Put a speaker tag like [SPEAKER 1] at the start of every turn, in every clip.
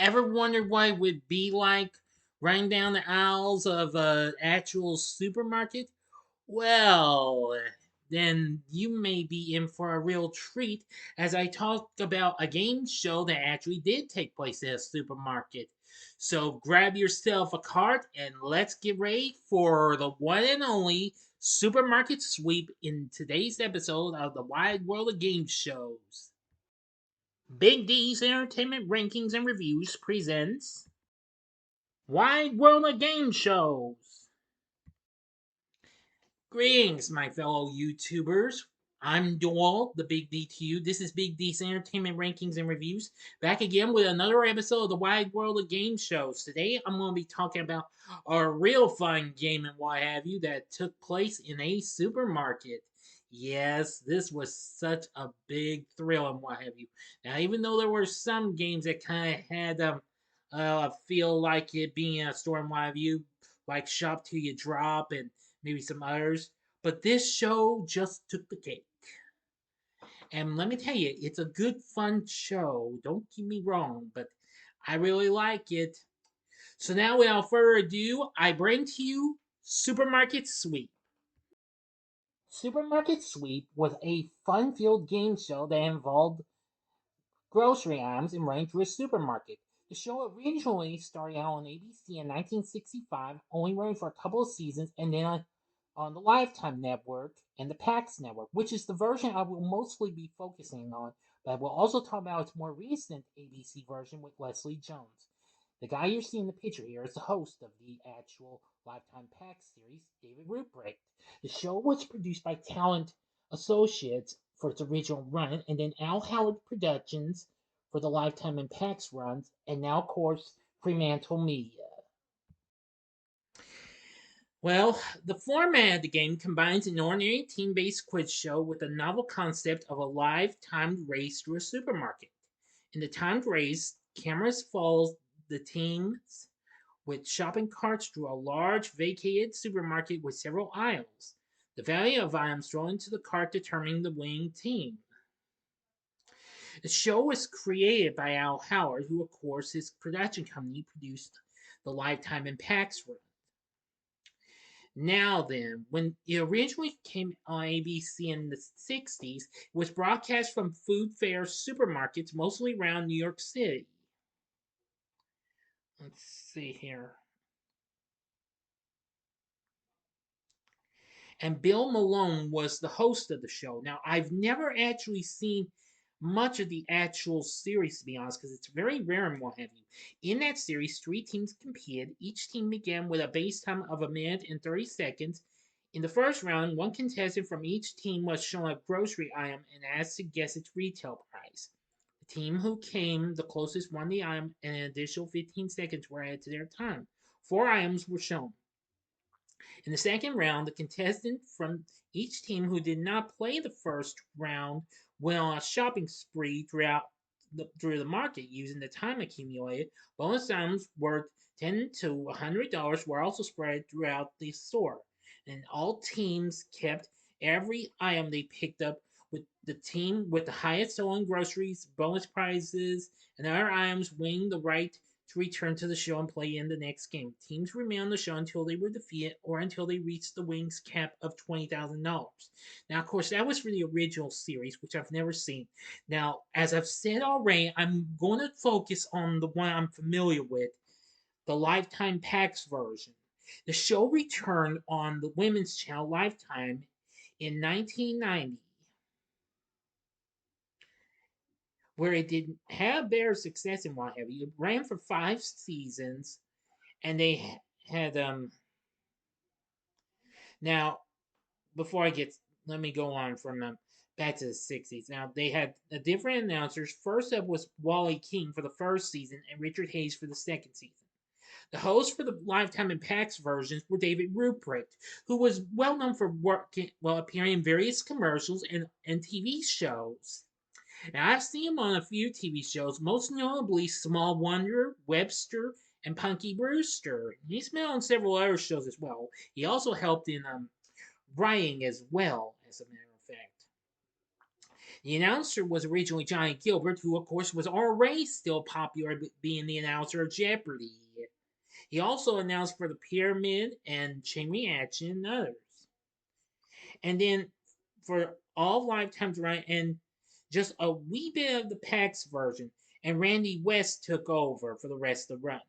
[SPEAKER 1] Ever wondered what it would be like running down the aisles of an actual supermarket? Well, then you may be in for a real treat as I talk about a game show that actually did take place at a supermarket. So grab yourself a cart and let's get ready for the one and only supermarket sweep in today's episode of the Wide World of Game Shows. Big D's Entertainment Rankings and Reviews presents Wide World of Game Shows. Greetings, my fellow YouTubers. I'm Doyle, the Big D to you. This is Big D's Entertainment Rankings and Reviews, back again with another episode of the Wide World of Game Shows. Today, I'm going to be talking about a real fun game and what have you that took place in a supermarket. Yes, this was such a big thrill and what have you. Now, even though there were some games that kind of had feel like it being a store and what have you, like Shop Till You Drop and maybe some others. But this show just took the cake. And let me tell you, it's a good, fun show. Don't get me wrong, but I really like it. So now, without further ado, I bring to you Supermarket Sweep. Supermarket Sweep was a fun-filled game show that involved grocery items and running through a supermarket. The show originally started out on ABC in 1965, only running for a couple of seasons, and then on the Lifetime Network and the PAX Network, which is the version I will mostly be focusing on, but I will also talk about its more recent ABC version with Leslie Jones. The guy you're seeing in the picture here is the host of the actual Lifetime PAX series, David Ruprecht. The show was produced by Talent Associates for its original run, and then Al Howard Productions for the Lifetime and PAX runs, and now, of course, Fremantle Media. Well, the format of the game combines an ordinary team based quiz show with a novel concept of a live timed race through a supermarket. In the timed race, cameras follow the teams with shopping carts through a large vacated supermarket with several aisles. The value of items thrown into the cart determining the winning team. The show was created by Al Howard, who, of course, his production company produced the Lifetime and PAX run. Now then, when it originally came on ABC in the 60s, it was broadcast from food fair supermarkets mostly around New York City. Let's see here. And Bill Malone was the host of the show. Now, I've never actually seen much of the actual series, to be honest, because it's very rare and what have you. In that series, three teams competed. Each team began with a base time of 1 minute and 30 seconds. In the first round, one contestant from each team was shown a grocery item and asked to guess its retail price. The team who came the closest won the item, and an additional 15 seconds were added to their time. Four items were shown. In the second round, the contestant from each team who did not play the first round went on a shopping spree through the market using the time accumulated. Bonus items worth $10 to $100 were also spread throughout the store, and all teams kept every item they picked up. With the team with the highest selling groceries, bonus prizes, and other items winning the right to return to the show and play in the next game. Teams remain on the show until they were defeated or until they reached the wings cap of $20,000. Now, of course, that was for the original series, which I've never seen. Now, as I've said already, I'm going to focus on the one I'm familiar with, the Lifetime PAX version. The show returned on the women's channel Lifetime in 1990, where it did have better success and what have you. It ran for 5 seasons, and they had now before I get let me go on from back to the 60s. Now they had different announcers. First up was Wally King for the first season and Richard Hayes for the second season. The hosts for the Lifetime and PAX versions were David Ruprecht, who was well known for appearing in various commercials and TV shows. Now, I've seen him on a few TV shows, most notably Small Wonder, Webster, and Punky Brewster. He's been on several other shows as well. He also helped in writing as well, as a matter of fact. The announcer was originally Johnny Gilbert, who, of course, was already still popular being the announcer of Jeopardy! He also announced for The Pyramid and Chain Reaction and others. And then for all Lifetime's run, and just a wee bit of the PAX version, and Randy West took over for the rest of the run.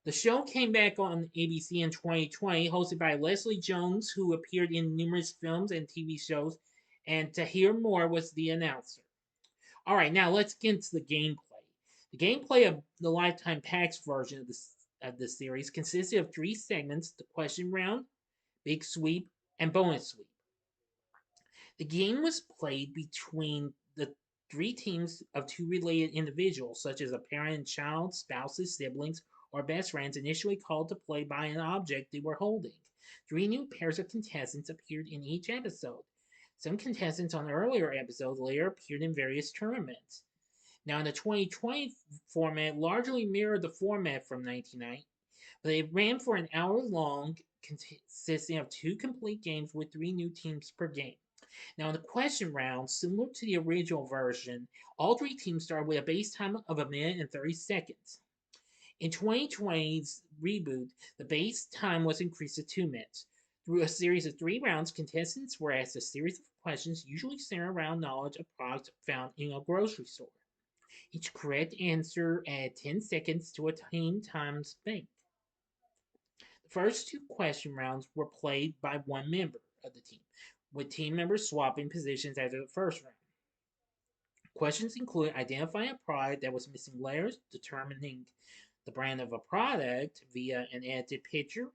[SPEAKER 1] The show came back on ABC in 2020, hosted by Leslie Jones, who appeared in numerous films and TV shows, and Tahir Moore was the announcer. All right, now let's get into the gameplay. The gameplay of the Lifetime PAX version of the series consisted of 3 segments: the question round, big sweep, and bonus sweep. The game was played between the 3 teams of 2 related individuals, such as a parent and child, spouses, siblings, or best friends, initially called to play by an object they were holding. 3 new pairs of contestants appeared in each episode. Some contestants on earlier episodes later appeared in various tournaments. Now, in the 2020 format, largely mirrored the format from 1990, but it ran for an hour long, consisting of 2 complete games with 3 new teams per game. Now, in the question round, similar to the original version, all 3 teams started with a base time of 1 minute and 30 seconds. In 2020's reboot, the base time was increased to 2 minutes. Through a series of 3 rounds, contestants were asked a series of questions, usually centered around knowledge of products found in a grocery store. Each correct answer added 10 seconds to a team time's bank. The first 2 question rounds were played by one member of the team, with team members swapping positions after the first round. Questions include identifying a product that was missing layers, determining the brand of a product via an edited picture,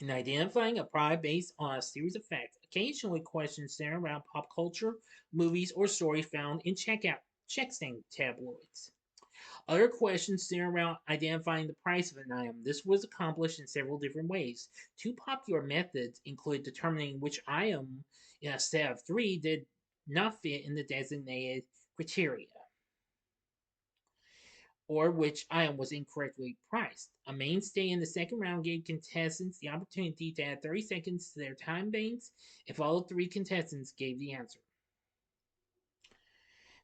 [SPEAKER 1] and identifying a product based on a series of facts. Occasionally, questions center around pop culture, movies, or stories found in check-stand tabloids. Other questions center around identifying the price of an item. This was accomplished in several different ways. 2 popular methods include determining which item in a set of 3 did not fit in the designated criteria, or which item was incorrectly priced. A mainstay in the second round gave contestants the opportunity to add 30 seconds to their time banks if all 3 contestants gave the answer.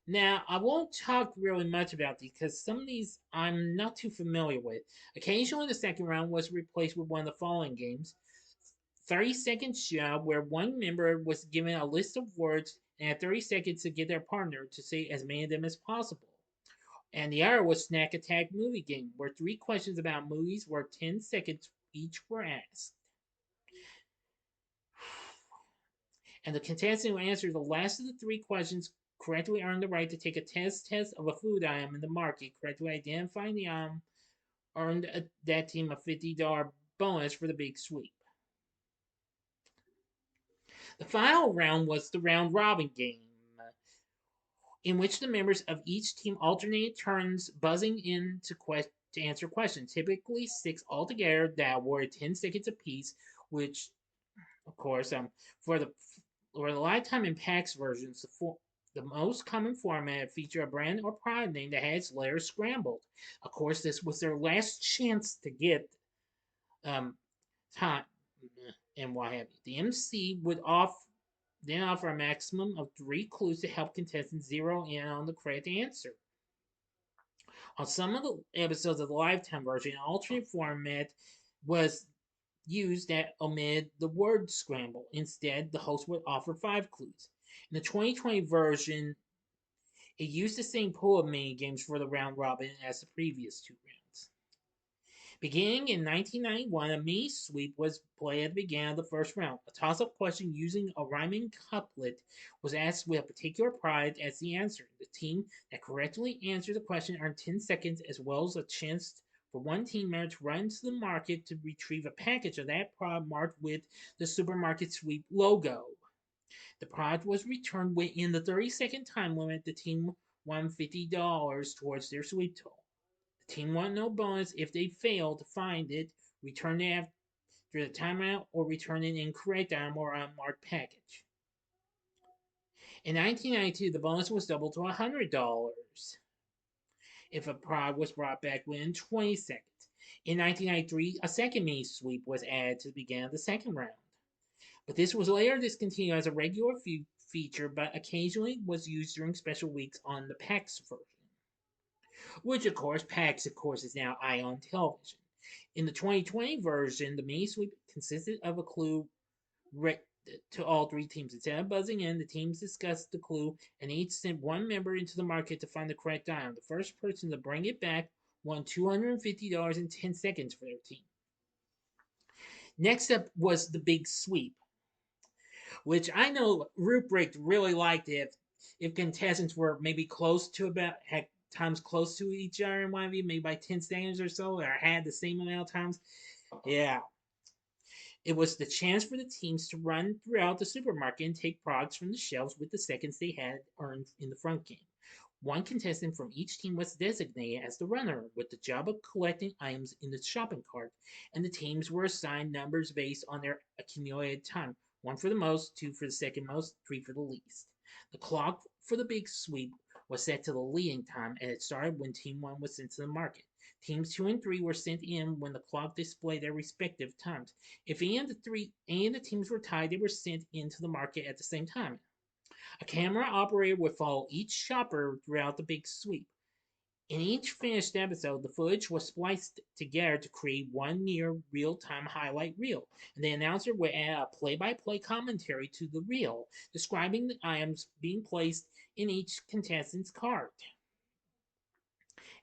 [SPEAKER 1] Now, I won't talk really much about these because some of these I'm not too familiar with. Occasionally, the second round was replaced with one of the following games: 30-second shove, where one member was given a list of words and had 30 seconds to get their partner to say as many of them as possible. And the other was Snack Attack Movie Game, where 3 questions about movies worth 10 seconds each were asked. And the contestant who answered the last of the 3 questions correctly earned the right to take a test of a food item in the market. Correctly identifying the item earned that team a $50 bonus for the big sweep. The final round was the round robin game, in which the members of each team alternated turns buzzing in to answer questions, typically 6 altogether that were 10 seconds apiece, which, of course, for the Lifetime and PAX versions, the most common format featured a brand or product name that had its letters scrambled. Of course, this was their last chance to get time and what have you. The MC would then offer a maximum of 3 clues to help contestants zero in on the correct answer. On some of the episodes of the Lifetime version, an alternate format was used that omitted the word scramble. Instead, the host would offer 5 clues. In the 2020 version, it used the same pool of mini games for the round robin as the previous 2 rounds. Beginning in 1991, a mini sweep was played at the beginning of the first round. A toss-up question using a rhyming couplet was asked with a particular product as the answer. The team that correctly answered the question earned 10 seconds as well as a chance for one team member to run to the market to retrieve a package of that product marked with the Supermarket Sweep logo. The product was returned within the 30-second time limit. The team won $50 towards their sweep total. The team won no bonus if they failed to find it, return it after the timeout, or return an incorrect item or unmarked package. In 1992, the bonus was doubled to $100 if a product was brought back within 20 seconds. In 1993, a second mini sweep was added to the beginning of the second round. But this was later discontinued as a regular feature, but occasionally was used during special weeks on the PAX version, which of course PAX of course is now Ion Television. In the 2020 version, the mini sweep consisted of a clue re- to all three teams. Instead of buzzing in, the teams discussed the clue and each sent one member into the market to find the correct item. The first person to bring it back won $250 in 10 seconds for their team. Next up was the big sweep, which I know Ruprecht really liked if contestants were maybe close to about had times close to each other in one of you, maybe by 10 seconds or so, or had the same amount of times. Yeah, it was the chance for the teams to run throughout the supermarket and take products from the shelves with the seconds they had earned in the front game. One contestant from each team was designated as the runner, with the job of collecting items in the shopping cart, and the teams were assigned numbers based on their accumulated time, one for the most, two for the second most, three for the least. The clock for the big sweep was set to the leading time, and it started when Team 1 was sent to the market. Teams 2 and 3 were sent in when the clock displayed their respective times. If any of the teams were tied, they were sent into the market at the same time. A camera operator would follow each shopper throughout the big sweep. In each finished episode, the footage was spliced together to create one near real time highlight reel, and the announcer would add a play by play commentary to the reel, describing the items being placed in each contestant's cart.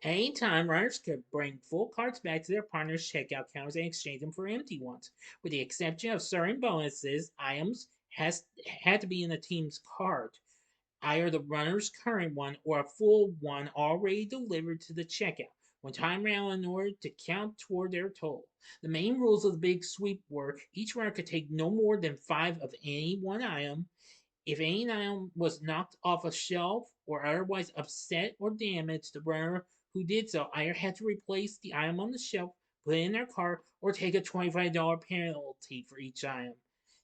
[SPEAKER 1] At any time, runners could bring full carts back to their partners' checkout counters and exchange them for empty ones. With the exception of certain bonuses, items had to be in the team's cart, either the runner's current one or a full one already delivered to the checkout when time ran out in order to count toward their total. The main rules of the big sweep were each runner could take no more than 5 of any one item. If any item was knocked off a shelf or otherwise upset or damaged, the runner who did so either had to replace the item on the shelf, put it in their cart, or take a $25 penalty for each item.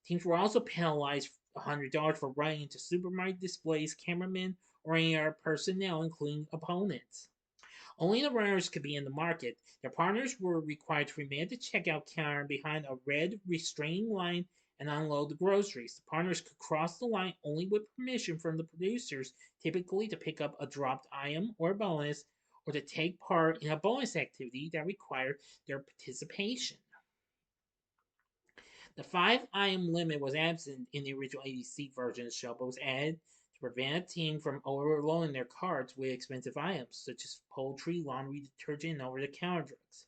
[SPEAKER 1] Teams were also penalized $100 for running into supermarket displays, cameramen, or any other personnel, including opponents. Only the runners could be in the market. Their partners were required to remain at the checkout counter behind a red restraining line and unload the groceries. The partners could cross the line only with permission from the producers, typically to pick up a dropped item or bonus, or to take part in a bonus activity that required their participation. The 5 item limit was absent in the original ABC version of the show, but was added to prevent a team from overloading their carts with expensive items, such as poultry, laundry detergent, and over the counter drugs.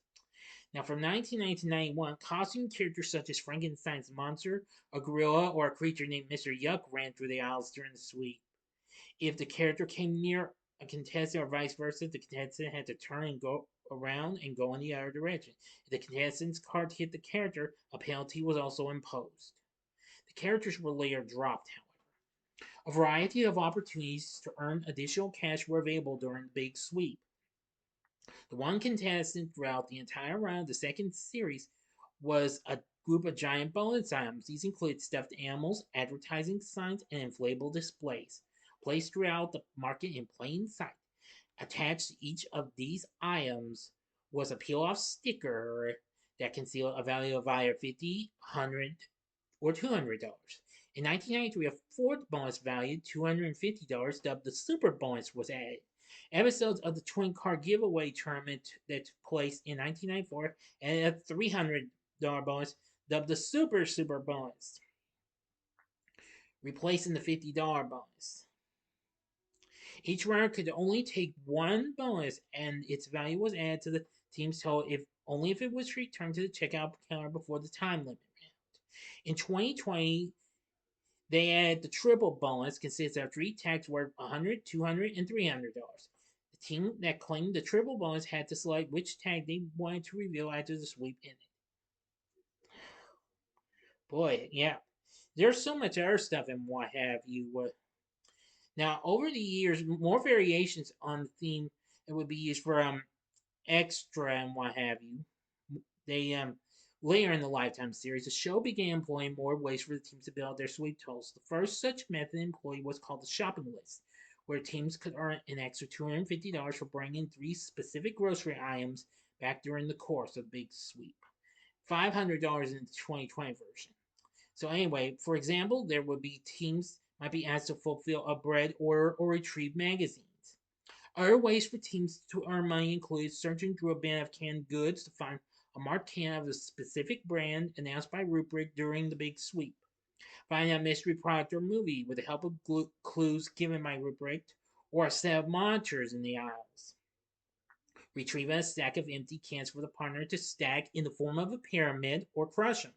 [SPEAKER 1] Now, from 1990 to 91, costume characters such as Frankenstein's monster, a gorilla, or a creature named Mr. Yuck ran through the aisles during the sweep. If the character came near a contestant or vice versa, the contestant had to turn and go around and go in the other direction. If the contestant's cart hit the character, a penalty was also imposed. The characters were later dropped, however. A variety of opportunities to earn additional cash were available during the big sweep. The one contestant throughout the entire run of the second series was a group of giant bonus items. These included stuffed animals, advertising signs, and inflatable displays placed throughout the market in plain sight. Attached to each of these items was a peel off sticker that concealed a value of either 50, 100, or $200. In 1993, a fourth bonus valued $250, dubbed the Super Bonus, was added. Episodes of the Twin Car Giveaway tournament that took place in 1994 and a $300 bonus, dubbed the Super Bonus, replacing the $50 bonus. Each runner could only take one bonus, and its value was added to the team's total only if it was returned to the checkout counter before the time limit ran out. In 2020, they added the triple bonus, consists of 3 tags worth $100, $200, and $300. The team that claimed the triple bonus had to select which tag they wanted to reveal after the sweep ended. Boy, yeah. There's so much other stuff and what have you. Now, over the years, more variations on the theme that would be used for extra and what have you. They later in the Lifetime series, the show began employing more ways for the teams to build their sweep totals. The first such method employed was called the shopping list, where teams could earn an extra $250 for bringing 3 specific grocery items back during the course of the big sweep. $500 in the 2020 version. So anyway, for example, there would be teams might be asked to fulfill a bread order or retrieve magazines. Other ways for teams to earn money include searching through a bin of canned goods to find a marked can of a specific brand announced by Rubric during the big sweep. Finding a mystery product or movie with the help of clues given by Rubric or a set of monitors in the aisles. Retrieving a stack of empty cans for the partner to stack in the form of a pyramid or crush them.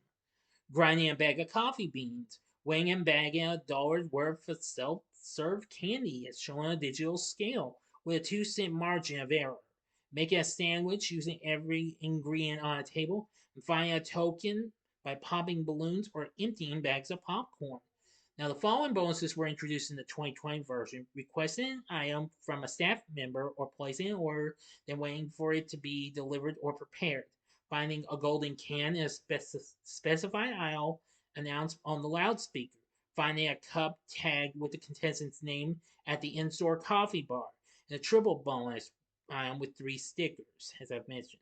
[SPEAKER 1] Grinding a bag of coffee beans. Weighing and bagging $1 worth of self-serve candy as shown on a digital scale with a 2-cent margin of error. Making a sandwich using every ingredient on a table. And finding a token by popping balloons or emptying bags of popcorn. Now, the following bonuses were introduced in the 2020 version: requesting an item from a staff member or placing an order, then waiting for it to be delivered or prepared. Finding a golden can in a specified aisle announced on the loudspeaker. Finding a cup tagged with the contestant's name at the in store coffee bar. And a triple bonus item with 3 stickers, as I've mentioned.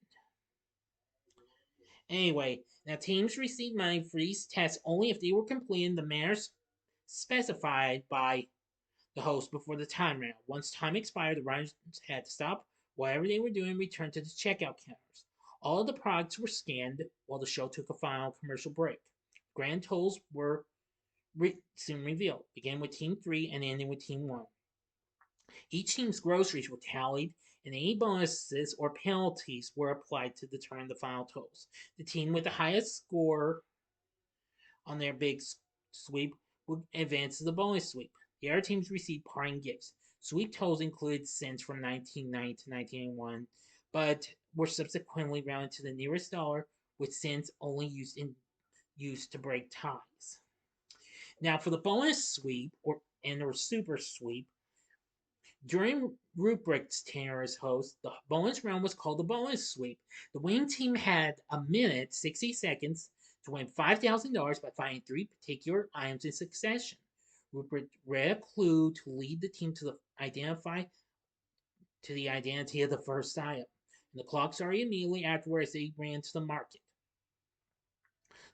[SPEAKER 1] Anyway, now teams receive money for these tests only if they were completing the manner specified by the host before the time ran out. Once time expired, the runners had to stop whatever they were doing and return to the checkout counters. All of the products were scanned while the show took a final commercial break. Grand totals were soon revealed, beginning with Team 3 and ending with Team 1. Each team's groceries were tallied, and any bonuses or penalties were applied to determine the final totals. The team with the highest score on their big sweep would advance to the bonus sweep. The other teams received parting gifts. Sweep totals included cents from 1990 to 1981, but were subsequently rounded to the nearest dollar, with cents only used to break ties. Now, for the bonus sweep or super sweep, during Rubric's tenure as host, the bonus round was called the bonus sweep. The winning team had a minute, 60 seconds, to win $5,000 by finding 3 particular items in succession. Rupert read a clue to lead the team to the identity of the first item, and the clock started immediately afterwards they ran to the market.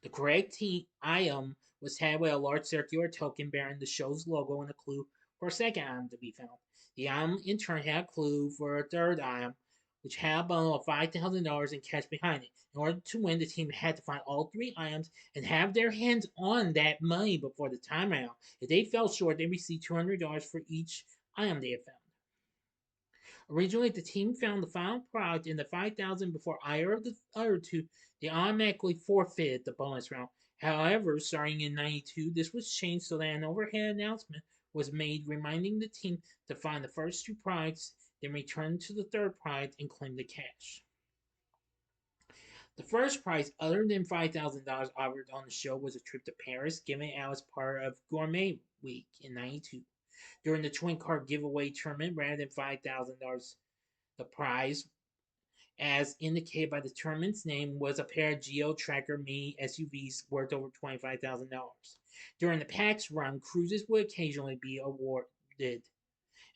[SPEAKER 1] The correct item was tagged with a large circular token bearing the show's logo and a clue for a second item to be found. The item in turn had a clue for a third item, which had a bundle of $5,000 in cash behind it. In order to win, the team had to find all 3 items and have their hands on that money before the time ran out. If they fell short, they received $200 for each item they had found. Originally, the team found the final product in the 5,000 before either of the other two. They automatically forfeited the bonus round. However, starting in '92, this was changed so that an overhead announcement was made reminding the team to find the first 2 products, then return to the third product and claim the cash. The first prize, other than $5,000 offered on the show, was a trip to Paris given out as part of Gourmet Week in '92. During the twin card giveaway tournament, rather than $5,000, the prize, as indicated by the tournament's name, was a pair of Geo Tracker Mini SUVs worth over $25,000. During the PAX run, cruises would occasionally be awarded,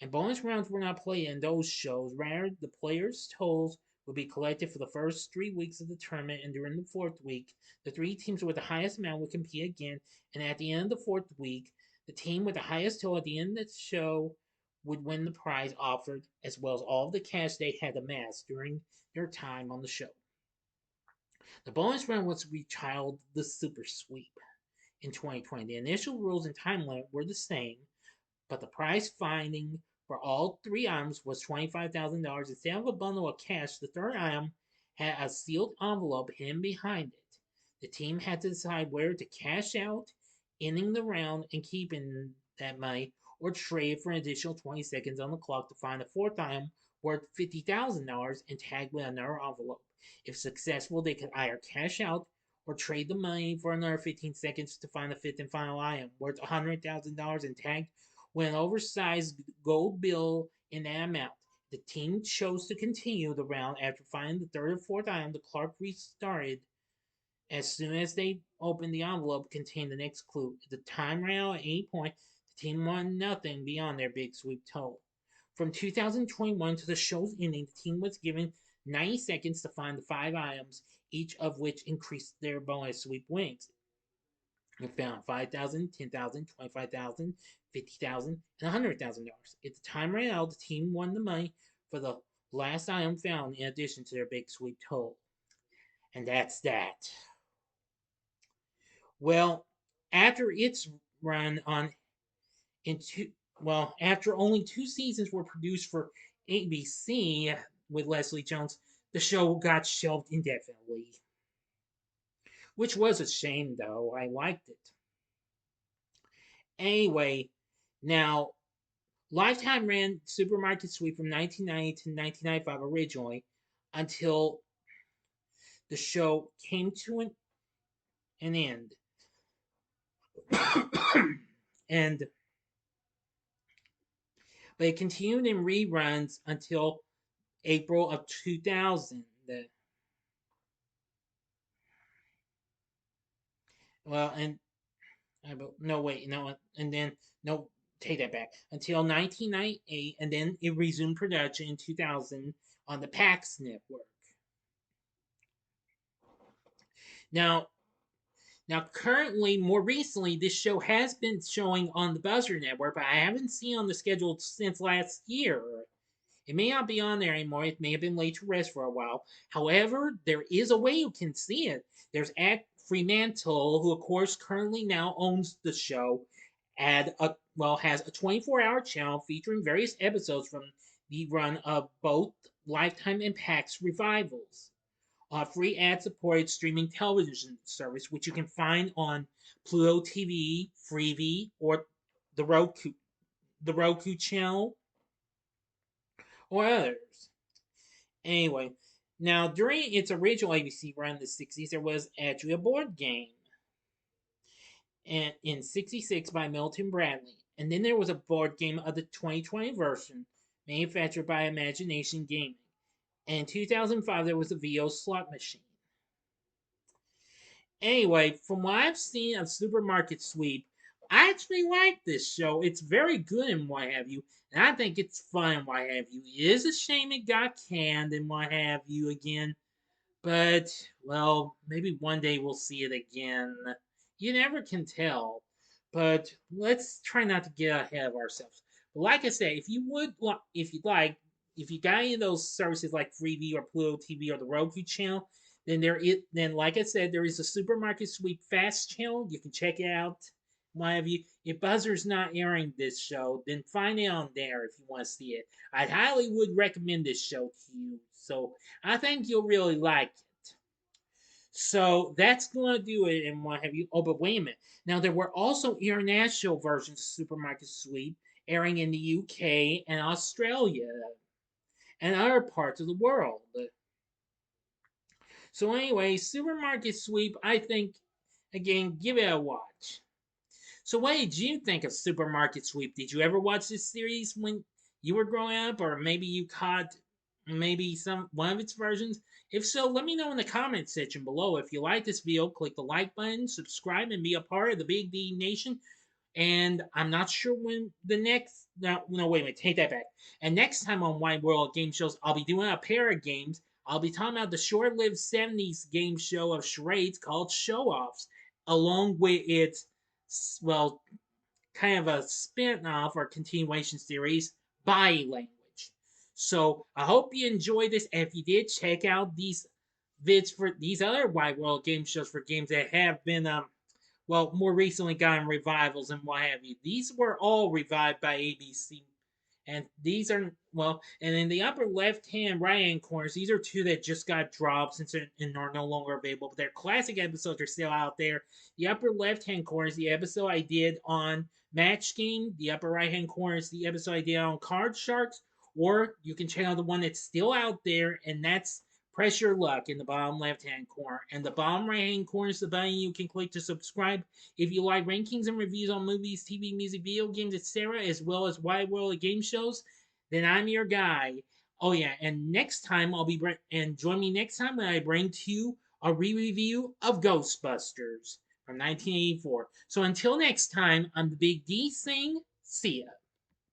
[SPEAKER 1] and bonus rounds were not played in those shows. Rather, the players' totals would be collected for the first 3 weeks of the tournament, and during the fourth week, the 3 teams with the highest amount would compete again, and at the end of the fourth week, the team with the highest total at the end of the show would win the prize offered, as well as all of the cash they had amassed during their time on the show. The bonus round was retitled the Super Sweep in 2020. The initial rules and time limit were the same, but the prize finding for all 3 items was $25,000. Instead of a bundle of cash, the third item had a sealed envelope hidden behind it. The team had to decide whether to cash out, ending the round and keeping that money, or trade for an additional 20 seconds on the clock to find the fourth item worth $50,000 and tag with another envelope. If successful, they could either cash out or trade the money for another 15 seconds to find the fifth and final item worth $100,000 and tagged with an oversized gold bill in that amount. The team chose to continue the round after finding the third or fourth item. The clock restarted as soon as they opened the envelope containing the next clue. If the time ran out at any point, the team won nothing beyond their big sweep total. From 2021 to the show's ending, the team was given 90 seconds to find the 5 items, each of which increased their bonus sweep winnings. We found 5,000, 10,000, 25,000, 50,000, and $100,000. If the time ran out, the team won the money for the last item found in addition to their big sweep total. And that's that. Well, after its run on into after only 2 seasons were produced for ABC with Leslie Jones, the show got shelved indefinitely. Which was a shame though. I liked it. Anyway, now Lifetime ran Supermarket Sweep from 1990 to 1995 originally until the show came to an end. and But it continued in reruns until April of 2000. Well, and no, wait, no, and then no, take that back. Until 1998, and then it resumed production in 2000 on the PAX network. Now, currently, more recently, this show has been showing on the Buzzer network, but I haven't seen on the schedule since last year. It may not be on there anymore. It may have been laid to rest for a while. However, there is a way you can see it. There's Ed Fremantle, who of course currently now owns the show, has a 24-hour channel featuring various episodes from the run of both Lifetime and PAX revivals. A free ad-supported streaming television service, which you can find on Pluto TV, Freevee, or the Roku channel, or others. Anyway, now during its original ABC run in the 60s, there was actually a board game and in 66 by Milton Bradley. And then there was a board game of the 2020 version manufactured by Imagination Gaming. And in 2005, there was a VO slot machine. Anyway, from what I've seen of Supermarket Sweep, I actually like this show. It's very good and what have you. And I think it's fun and what have you. It is a shame it got canned and what have you again. But, well, maybe one day we'll see it again. You never can tell. But let's try not to get ahead of ourselves. But like I said, if you'd like, if you got any of those services like Freevee or Pluto TV or the Roku channel, then like I said, there is a Supermarket Sweep Fast channel. You can check it out. What have you? If Buzzer's not airing this show, then find it on there if you want to see it. I highly would recommend this show to you. So I think you'll really like it. So that's going to do it and what have you. Oh, but wait a minute. Now, there were also international versions of Supermarket Sweep airing in the UK and Australia and other parts of the world. So, anyway, Supermarket Sweep, I think, again, give it a watch. So, what did you think of Supermarket Sweep? Did you ever watch this series when you were growing up, or maybe you caught maybe one of its versions? If so, let me know in the comment section below. If you like this video, click the like button, subscribe, and be a part of the Big D Nation. And I'm not sure when the next. No, wait a minute, take that back. And next time on Wide World Game Shows, I'll be doing a pair of games. I'll be talking about the short-lived 70s game show of charades called Show Offs, along with its, well, kind of a spin-off or continuation series, Body Language. So I hope you enjoyed this. And if you did, check out these vids for these other Wide World Game Shows for games that have been more recently gotten revivals and what have you. These were all revived by ABC. And these are, and in the upper left hand, right hand corners, these are two that just got dropped since and are no longer available. But their classic episodes are still out there. The upper left hand corner is the episode I did on Match Game. The upper right hand corner is the episode I did on Card Sharks. Or you can check out the one that's still out there, and that's Press Your Luck in the bottom left-hand corner. And the bottom right-hand corner is the button you can click to subscribe if you like rankings and reviews on movies, TV, music, video games, etc., as well as Wide World of Game Shows. Then I'm your guy. Oh yeah, and next time join me next time when I bring to you a re-review of Ghostbusters from 1984. So until next time, I'm the Big D saying, see ya.